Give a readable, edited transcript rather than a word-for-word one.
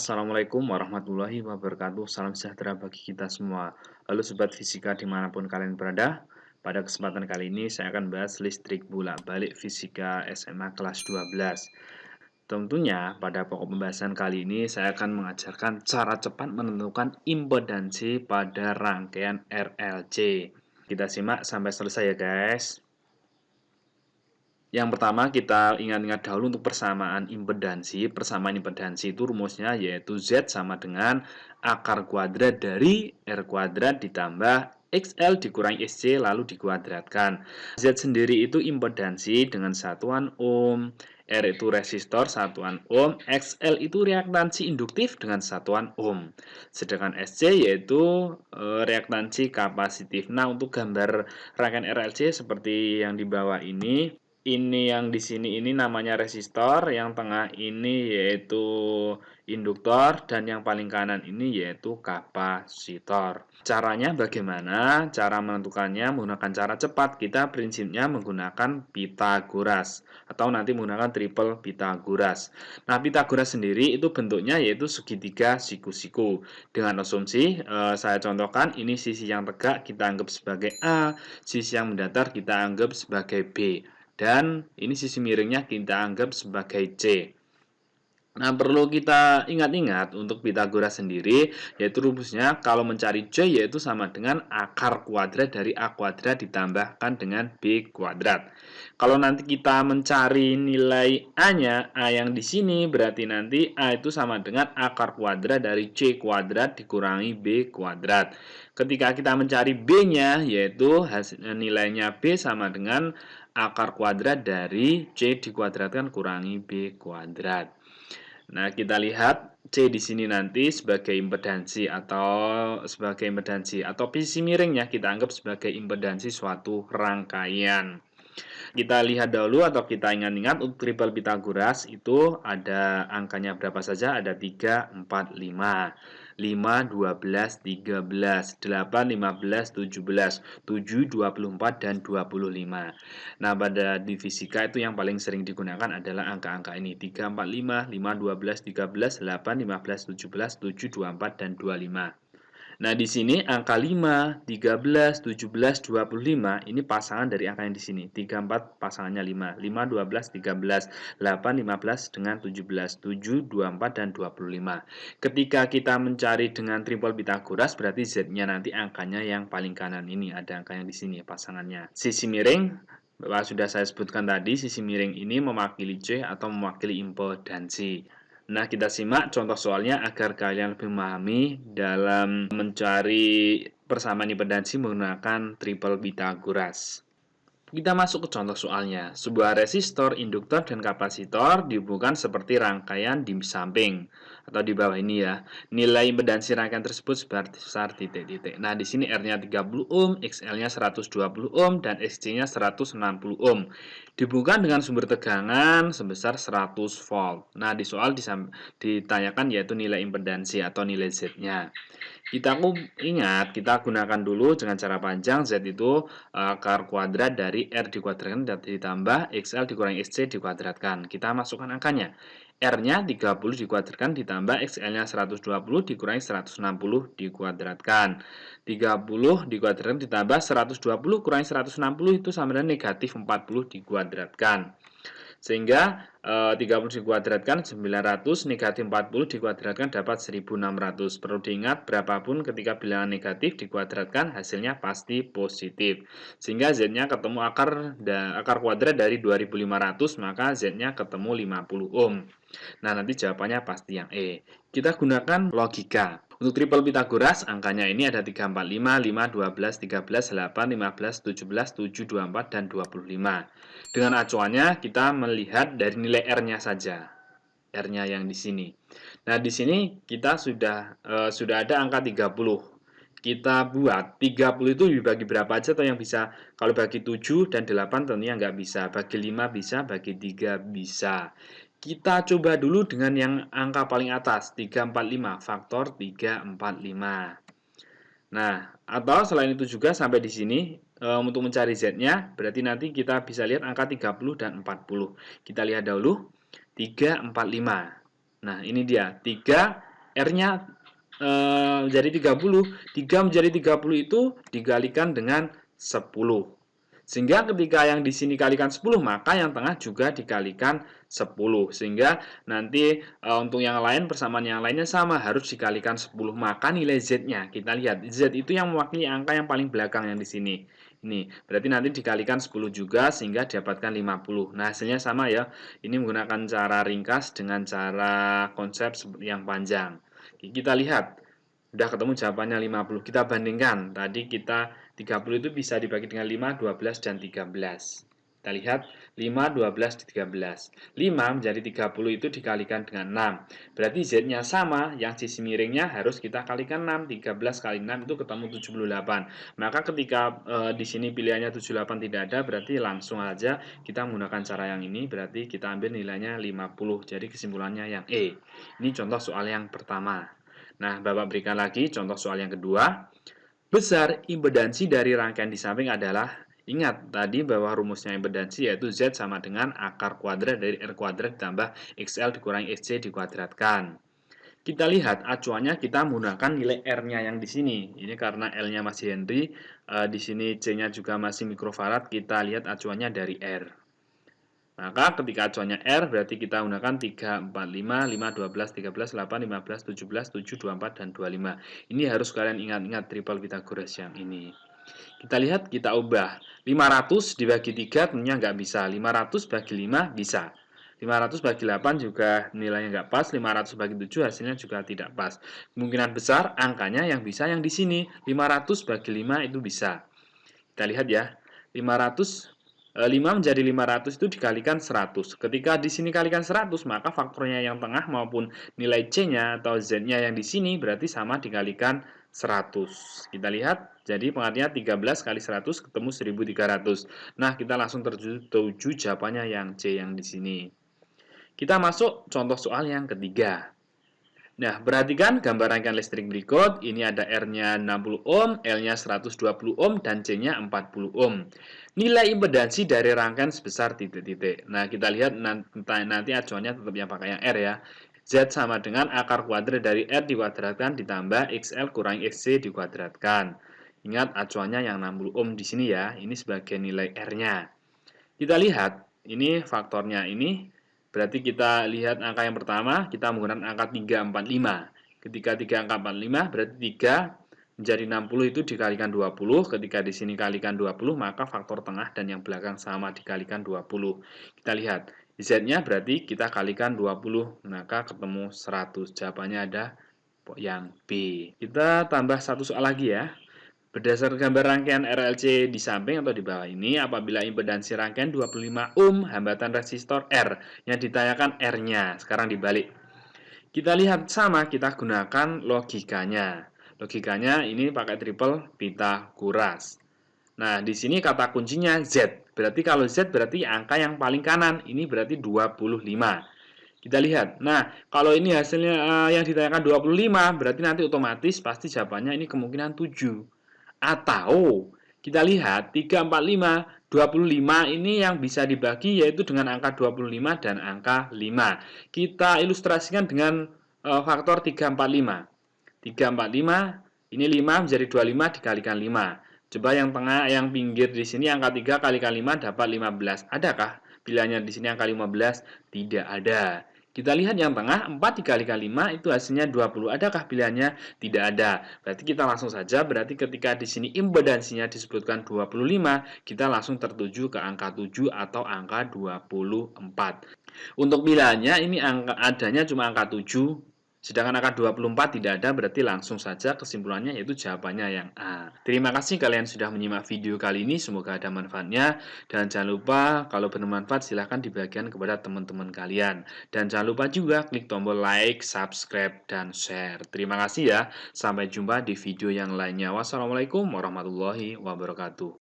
Assalamualaikum warahmatullahi wabarakatuh. Salam sejahtera bagi kita semua. Halo Sobat Fisika dimanapun kalian berada. Pada kesempatan kali ini saya akan bahas listrik bolak-balik Fisika SMA kelas 12. Tentunya pada pokok pembahasan kali ini saya akan mengajarkan cara cepat menentukan impedansi pada rangkaian RLC. Kita simak sampai selesai ya guys. Yang pertama kita ingat-ingat dahulu untuk persamaan impedansi. Persamaan impedansi itu rumusnya yaitu Z sama dengan akar kuadrat dari R kuadrat ditambah XL dikurangi SC lalu dikuadratkan. Z sendiri itu impedansi dengan satuan ohm, R itu resistor satuan ohm, XL itu reaktansi induktif dengan satuan ohm. Sedangkan SC yaitu reaktansi kapasitif. Nah, untuk gambar rangkaian RLC seperti yang di bawah ini yang di sini ini namanya resistor, yang tengah ini yaitu induktor, dan yang paling kanan ini yaitu kapasitor. Caranya bagaimana? Cara menentukannya menggunakan cara cepat. Kita prinsipnya menggunakan Pythagoras atau nanti menggunakan triple Pythagoras. Nah, Pythagoras sendiri itu bentuknya yaitu segitiga siku-siku. Dengan asumsi saya contohkan ini sisi yang tegak kita anggap sebagai A, sisi yang mendatar kita anggap sebagai B. Dan ini sisi miringnya kita anggap sebagai C. Nah, perlu kita ingat-ingat untuk Pythagoras sendiri, yaitu rumusnya kalau mencari C yaitu sama dengan akar kuadrat dari A kuadrat ditambahkan dengan B kuadrat. Kalau nanti kita mencari nilai A-nya, A yang di sini berarti nanti A itu sama dengan akar kuadrat dari C kuadrat dikurangi B kuadrat. Ketika kita mencari B-nya, yaitu nilainya B sama dengan akar kuadrat dari C dikuadratkan kurangi B kuadrat. Nah, kita lihat C di sini nanti sebagai impedansi atau posisi miringnya kita anggap sebagai impedansi suatu rangkaian. Kita lihat dahulu atau kita ingat-ingat untuk triple Pythagoras itu ada angkanya berapa saja? Ada 3, 4, 5. 5, 12, 13, 8, 15, 17, 7, 24, dan 25. Nah, pada di fisika itu yang paling sering digunakan adalah angka-angka ini. 3, 4, 5, 5, 12, 13, 8, 15, 17, 7, 24, dan 25. Nah, di sini angka 5, 13, 17, 25 ini pasangan dari angka yang di sini. 3, 4 pasangannya 5. 5, 12, 13, 8, 15 dengan 17, 7, 24, dan 25. Ketika kita mencari dengan triple Pythagoras, berarti Z-nya nanti angkanya yang paling kanan ini. Ada angka yang di sini pasangannya. Sisi miring, sudah saya sebutkan tadi, sisi miring ini mewakili C atau mewakili impedansi. Nah, kita simak contoh soalnya agar kalian lebih memahami dalam mencari persamaan impedansi menggunakan triple Pythagoras. Kita masuk ke contoh soalnya. Sebuah resistor, induktor, dan kapasitor dihubungkan seperti rangkaian di samping atau di bawah ini ya. Nilai impedansi rangkaian tersebut sebesar titik-titik. Nah, di sini R-nya 30 ohm, XL-nya 120 ohm, dan SC-nya 160 ohm. Dihubungkan dengan sumber tegangan sebesar 100 volt. Nah, di soal ditanyakan yaitu nilai impedansi atau nilai Z-nya. Kita ingat, kita gunakan dulu dengan cara panjang. Z itu akar kuadrat dari R dikuadratkan ditambah XL dikurangi SC dikuadratkan. Kita masukkan angkanya. R-nya 30 dikuadratkan ditambah XL-nya 120 dikurangi 160 dikuadratkan. 30 dikuadratkan ditambah 120 kurangi 160 itu sama dengan negatif 40 dikuadratkan. Sehingga 30 dikuadratkan 900, negatif 40 dikuadratkan dapat 1600. Perlu diingat, berapapun ketika bilangan negatif dikuadratkan hasilnya pasti positif. Sehingga Z-nya ketemu akar kuadrat dari 2500, maka Z-nya ketemu 50 ohm. Nah, nanti jawabannya pasti yang E. Kita gunakan logika. Untuk triple Pythagoras, angkanya ini ada 345, 5, 12, 13, 8, 15, 17, 7, 24, dan 25. Dengan acuannya, kita melihat dari nilai R-nya saja. R-nya yang di sini. Nah, di sini kita sudah ada angka 30. Kita buat 30 itu dibagi berapa aja atau yang bisa? Kalau bagi 7 dan 8 tentunya nggak bisa. Bagi 5 bisa, bagi 3 bisa. Kita coba dulu dengan yang angka paling atas, 345, faktor 345. Nah, atau selain itu juga sampai di sini untuk mencari Z-nya, berarti nanti kita bisa lihat angka 30 dan 40. Kita lihat dahulu 345. Nah, ini dia 3 R-nya menjadi 30. 3 menjadi 30 itu dikalikan dengan 10. Sehingga ketika yang di sini kalikan 10, maka yang tengah juga dikalikan 10. Sehingga nanti untuk yang lain, persamaan yang lainnya sama, harus dikalikan 10. Maka nilai Z-nya, kita lihat, Z itu yang mewakili angka yang paling belakang yang di sini. Ini, berarti nanti dikalikan 10 juga sehingga didapatkan 50. Nah, hasilnya sama ya. Ini menggunakan cara ringkas dengan cara konsep yang panjang. Kita lihat, udah ketemu jawabannya 50. Kita bandingkan, tadi kita 30 itu bisa dibagi dengan 5, 12, dan 13. Kita lihat 5, 12, 13. 5 menjadi 30 itu dikalikan dengan 6. Berarti Z-nya sama, yang sisi miringnya harus kita kalikan 6. 13 kali 6 itu ketemu 78. Maka ketika di sini pilihannya 78 tidak ada, berarti langsung aja kita menggunakan cara yang ini, berarti kita ambil nilainya 50. Jadi kesimpulannya yang E. Ini contoh soal yang pertama. Nah, Bapak berikan lagi contoh soal yang kedua. Besar impedansi dari rangkaian di samping adalah, ingat tadi bahwa rumusnya impedansi yaitu Z sama dengan akar kuadrat dari R kuadrat ditambah XL dikurangi XC dikuadratkan. Kita lihat acuannya kita menggunakan nilai R-nya yang di sini. Ini karena L-nya masih Henry, di sini C-nya juga masih mikrofarad, kita lihat acuannya dari R. Maka ketika acuannya R berarti kita gunakan 3, 4, 5, 5, 12, 13, 8, 15, 17, 7, 24, dan 25. Ini harus kalian ingat-ingat triple Pythagoras yang ini. Kita lihat, kita ubah. 500 dibagi 3 tentunya nggak bisa. 500 bagi 5 bisa. 500 bagi 8 juga nilainya nggak pas. 500 bagi 7 hasilnya juga tidak pas. Kemungkinan besar angkanya yang bisa yang di sini. 500 bagi 5 itu bisa. Kita lihat ya. 5 menjadi 500 itu dikalikan 100. Ketika di sini kalikan 100, maka faktornya yang tengah maupun nilai C-nya atau Z-nya yang di sini berarti sama dikalikan 100. Kita lihat, jadi pengertiannya 13 kali 100 ketemu 1300. Nah, kita langsung tertuju jawabannya yang C yang di sini. Kita masuk contoh soal yang ketiga. Nah, perhatikan gambar rangkaian listrik berikut. Ini ada R-nya 60 ohm, L-nya 120 ohm, dan C-nya 40 ohm. Nilai impedansi dari rangkaian sebesar titik-titik. Nah, kita lihat nanti acuannya tetap yang pakai yang R ya. Z sama dengan akar kuadrat dari R dikuadratkan ditambah XL kurangi XC dikuadratkan. Ingat acuannya yang 60 ohm di sini ya. Ini sebagai nilai R-nya. Kita lihat, ini faktornya ini. Berarti kita lihat angka yang pertama, kita menggunakan angka 345. Ketika 345 berarti 3 menjadi 60 itu dikalikan 20. Ketika di sini kalikan 20, maka faktor tengah dan yang belakang sama dikalikan 20. Kita lihat, Z-nya berarti kita kalikan 20, maka ketemu 100. Jawabannya ada yang B. Kita tambah satu soal lagi ya. Berdasarkan gambar rangkaian RLC di samping atau di bawah ini, apabila impedansi rangkaian 25 ohm, hambatan resistor R yang ditanyakan R-nya. Sekarang dibalik. Kita lihat sama, kita gunakan logikanya. Logikanya ini pakai triple Pythagoras. Nah, di sini kata kuncinya Z. Berarti kalau Z berarti angka yang paling kanan. Ini berarti 25. Kita lihat. Nah, kalau ini hasilnya yang ditanyakan 25, berarti nanti otomatis pasti jawabannya ini kemungkinan 7. Atau kita lihat 3, 4, 5, 25 ini yang bisa dibagi yaitu dengan angka 25 dan angka 5. Kita ilustrasikan dengan faktor 3, 4, 5. 3, 4, 5, ini 5 menjadi 25 dikalikan 5. Coba yang tengah, yang pinggir di sini angka 3 kalikan 5 dapat 15. Adakah pilihannya di sini angka 15? Tidak ada. Kita lihat yang tengah, 4 dikalikan 5 itu hasilnya 20. Adakah pilihannya? Tidak ada. Berarti kita langsung saja, berarti ketika di sini impedansinya disebutkan 25, kita langsung tertuju ke angka 7 atau angka 24. Untuk pilihannya ini adanya cuma angka 7, sedangkan angka 24 tidak ada, berarti langsung saja kesimpulannya yaitu jawabannya yang A. Terima kasih kalian sudah menyimak video kali ini, semoga ada manfaatnya. Dan jangan lupa kalau bermanfaat silahkan dibagikan kepada teman-teman kalian. Dan jangan lupa juga klik tombol like, subscribe, dan share. Terima kasih ya, sampai jumpa di video yang lainnya. Wassalamualaikum warahmatullahi wabarakatuh.